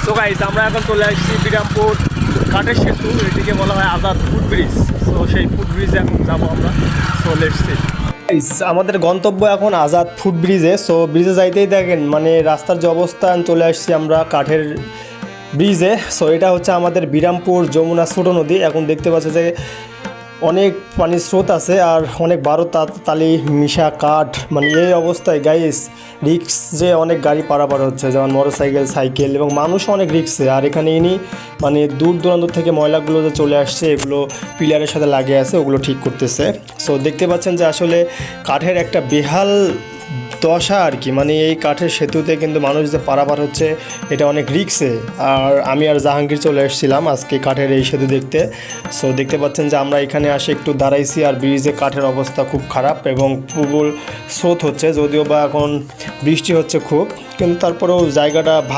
তো গাইস আমরা এখন চলে আসছি বিরামপুর কাঠের সেতু, এটিকে বলা হয় আজাদ ফুট ব্রিজ। সো সেই ফুট ব্রিজে এখন যাবো আমরা। So let's see. আমাদের গন্তব্য এখন আজাদ ফুট ব্রিজে। সো ব্রিজে যাইতেই দেখেন মানে রাস্তার যে অবস্থান, চলে আসছি আমরা কাঠের ব্রিজে। সো এটা হচ্ছে আমাদের বিরামপুর যমুনা ছোটো নদী। এখন দেখতে পাচ্ছি যে অনেক পানির স্রোত আছে আর অনেক তালি মিশা কাঠ, মানে এই অবস্থায় গাইস রিক্স যে অনেক গাড়ি পারাপার হচ্ছে, যেমন মোটরসাইকেল, সাইকেল এবং মানুষও অনেক রিক্সে। আর এখানে ইনি মানে দূর দূরান্ত থেকে ময়লাগুলো যে চলে আসছে, এগুলো পিলারের সাথে লাগে আছে, ওগুলো ঠিক করতেছে। সো দেখতে পাচ্ছেন যে আসলে কাঠের একটা বেহাল দশা আর কি, মানে এই কাঠের সেতুতে কিন্তু মানুষ যে পারাপার হচ্ছে এটা অনেক রিক্সে। আর আমি আর জাহাঙ্গীর চলে এসেছিলাম আজকে কাঠের এই সেতু দেখতে। সো দেখতে পাচ্ছেন যে আমরা এখানে আসে একটু দাঁড়াইছি, আর ব্রিজে কাঠের অবস্থা খুব খারাপ এবং প্রবল স্রোত হচ্ছে, যদিও বা এখন বৃষ্টি হচ্ছে খুব, কিন্তু তারপরেও জায়গাটা ভালো।